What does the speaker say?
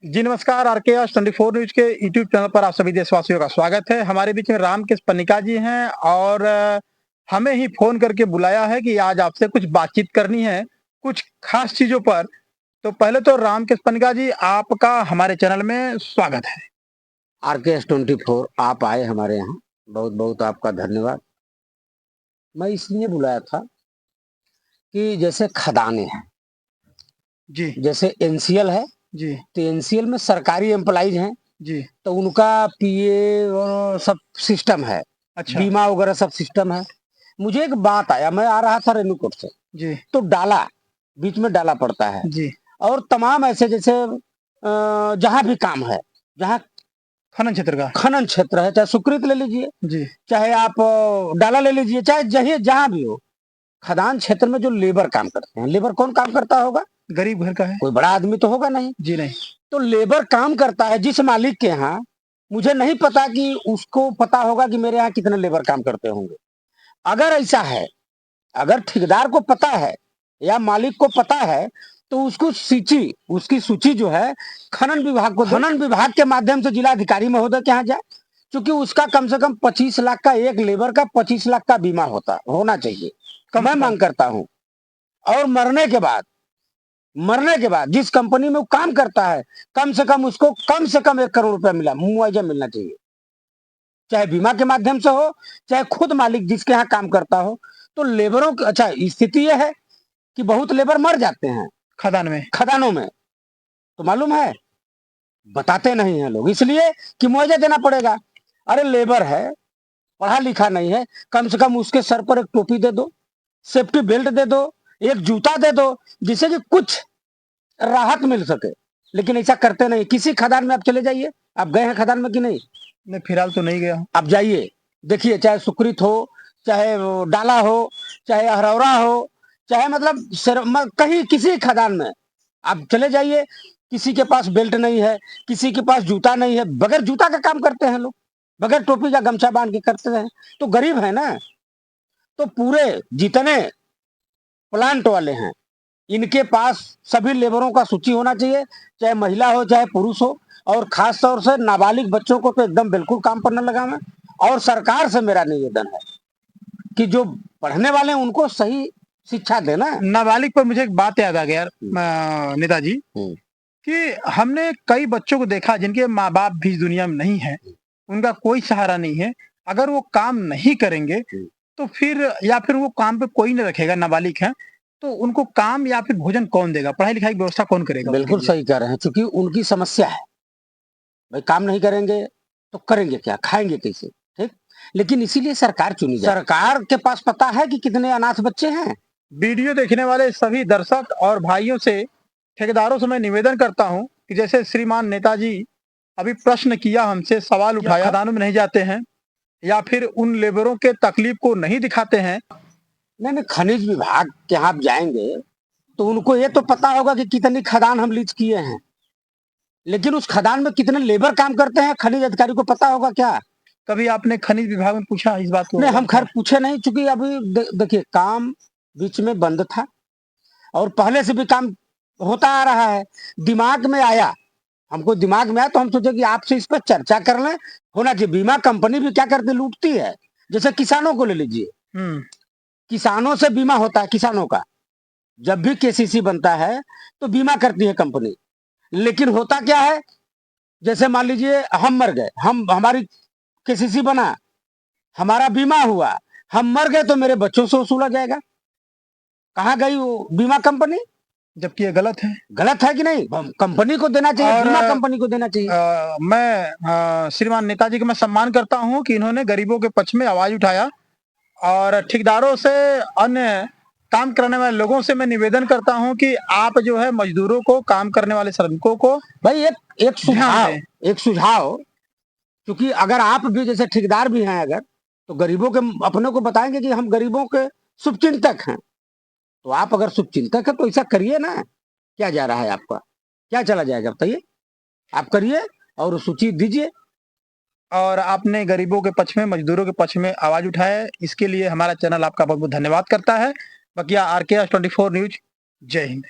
जी नमस्कार, RKS 24 news के YouTube channel पर आप सभी देशवासियों का स्वागत है। हमारे बीच में रामकृष्ण पन्निका जी हैं और हमें ही फ़ोन करके बुलाया है कि आज आपसे कुछ बातचीत करनी है, कुछ ख़ास चीज़ों पर। तो पहले तो रामकृष्ण पन्निका जी, आपका हमारे चैनल में स्वागत है। आरकेएस 24 आप आए हमारे यहाँ, बहुत-बहुत आपका धन्यवाद। मैं इसलिए बुलाया था कि जैसे खदानें हैं, जी, जैसे एनसीएल है, जी, तो एनसीएल में सरकारी एम्प्लॉइज़ हैं, जी। तो उनका पीए और सब सिस्टम है, अच्छा, बीमा वगैरह सब सिस्टम है। मुझे एक बात आया, मैं आ रहा था रेणुकूट से, जी, तो डाला, बीच में डाला पड़ता है जी। और तमाम ऐसे जैसे जहाँ भी काम है, जहाँ खनन क्षेत्र का। खनन क्षेत्र है, चाहे सुकृत ले लीजिए, जी, चाहे आप डाला ले लीजिए, चाहे जहाँ भी हो, खदान क्षेत्र में जो लेबर काम करते हैं, लेबर कौन काम करता होगा? गरीब घर का है। कोई बड़ा आदमी तो होगा नहीं। जी नहीं। तो लेबर काम करता है जिस मालिक के यहाँ, मुझे नहीं पता कि उसको पता होगा कि मेरे यहाँ कितने लेबर काम करते होंगे। अगर ऐसा है, अगर ठेकेदार को पता है या मालिक को पता है, तो उसकी सूची जो है खनन विभाग के माध्यम से जिलाधिकारी महोदय के यहाँ जाए। क्योंकि उसका कम से कम 25 लाख का, एक लेबर का 25 लाख का बीमा होना चाहिए। कम मैं से कम। मांग करता हूँ। और मरने के बाद जिस कंपनी में वो काम करता है, कम से कम उसको कम से कम 1 करोड़ रुपया मुआवजा मिलना चाहिए। चाहे बीमा के माध्यम से हो, चाहे खुद मालिक जिसके यहाँ काम करता हो। तो लेबरों की अच्छा स्थिति ये है कि बहुत लेबर मर जाते हैं खदान में। खदानों में। तो मालूम है, बताते नहीं हैं लोग, इसलिए कि मुआवजा देना पड़ेगा। अरे लेबर है, पढ़ा लिखा नहीं है, कम से कम उसके सर पर एक टोपी दे दो, सेफ्टी बेल्ट दे दो, एक जूता दे दो, जिससे कि कुछ राहत मिल सके। लेकिन ऐसा करते नहीं। किसी खदान में आप चले जाइए, आप गए हैं खदान में कि नहीं? नहीं, फिलहाल तो नहीं गया हूँ। आप जाइए, देखिए, चाहे सुकृत हो, चाहे वो डाला हो, चाहे अहरौरा हो, चाहे मतलब कहीं किसी खदान में आप चले जाइए, किसी के पास बेल्ट नहीं है, किसी के पास जूता नहीं है, बगैर जूता का काम करते हैं लोग, बगैर टोपी का गमछा बांध के करते हैं। तो गरीब है ना। तो पूरे जितने प्लांट वाले हैं, इनके पास सभी लेबरों का सूची होना चाहिए, चाहे महिला हो चाहे पुरुष हो। और खास तौर से नाबालिग बच्चों को तो एकदम बिल्कुल काम पर न लगावें। और सरकार से मेरा निवेदन है कि जो पढ़ने वाले हैं उनको सही शिक्षा देना। नाबालिग पर मुझे एक बात याद आ गया यार, नेताजी, कि हमने कई बच्चों को देखा जिनके माँ-बाप भी इस दुनिया में नहीं है, उनका कोई सहारा नहीं है। अगर वो काम नहीं करेंगे, तो फिर या फिर वो काम पे कोई नहीं रखेगा, नाबालिग हैं, तो उनको काम या फिर भोजन कौन देगा? पढ़ाई-लिखाई की व्यवस्था कौन करेगा उनके बिल्कुल लिए? सही कह रहे हैं, चूंकि उनकी समस्या है। भाई काम नहीं करेंगे तो करेंगे क्या, खाएंगे कैसे? ठीक। लेकिन इसीलिए सरकार चुनी जाए। सरकार के पास पता है कि कितने अनाथ बच्चे हैं। वीडियो देखने वाले सभी दर्शक और भाइयों से, ठेकेदारों से मैं निवेदन करता हूँ कि जैसे श्रीमान नेताजी अभी प्रश्न किया, हमसे सवाल उठाया, खदानों में नहीं जाते हैं या फिर उन लेबरों के तकलीफ को नहीं दिखाते हैं। नहीं नहीं, खनिज विभाग के यहाँ आप जाएंगे तो उनको ये तो पता होगा कि कितनी खदान हम लीज किए हैं। लेकिन उस खदान में कितने लेबर काम करते हैं, खनिज अधिकारी को पता होगा क्या? कभी आपने खनिज विभाग में पूछा इस बात को? नहीं, हम खैर पूछे नहीं, चूंकि अभी देखिए, काम बीच में बंद था और पहले से भी काम होता आ रहा है। दिमाग में आया, हमको दिमाग में आया तो हम सोचे कि आपसे इस पर चर्चा कर लें। होना चाहिए। बीमा कंपनी भी क्या करती, लूटती है। जैसे किसानों को ले लीजिए, किसानों से बीमा होता है, किसानों का जब भी केसीसी बनता है तो बीमा करती है कंपनी। लेकिन होता क्या है, जैसे मान लीजिए हम मर गए, हमारी केसीसी बना, हमारा बीमा हुआ, हम मर गए तो मेरे बच्चों से वसूला जाएगा। कहाँ गई वो बीमा कंपनी? जबकि ये गलत है। गलत है कि नहीं? कंपनी को देना चाहिए, और बीमा कंपनी को देना चाहिए। मैं श्रीमान नेताजी का मैं सम्मान करता हूँ कि इन्होंने गरीबों के पक्ष में आवाज उठाया और ठेकेदारों से, अन्य काम करने वाले लोगों से मैं निवेदन करता हूँ कि आप जो है मजदूरों को, काम करने वाले श्रमिकों को भाई एक सुझाव, दें। एक सुझाव, क्योंकि अगर आप भी जैसे ठेकेदार भी हैं, अगर तो गरीबों के अपने को बताएंगे कि हम गरीबों के शुभचिंतक हैं। तो आप अगर शुभचिंतक है तो ऐसा करिए ना। क्या जा रहा है आपका, क्या चला जाएगा बताइए? आप करिए और सूची दीजिए। और आपने गरीबों के पक्ष में, मजदूरों के पक्ष में आवाज उठाया है, इसके लिए हमारा चैनल आपका बहुत बहुत धन्यवाद करता है। बकिया आरकेएस 24 न्यूज। जय हिंद।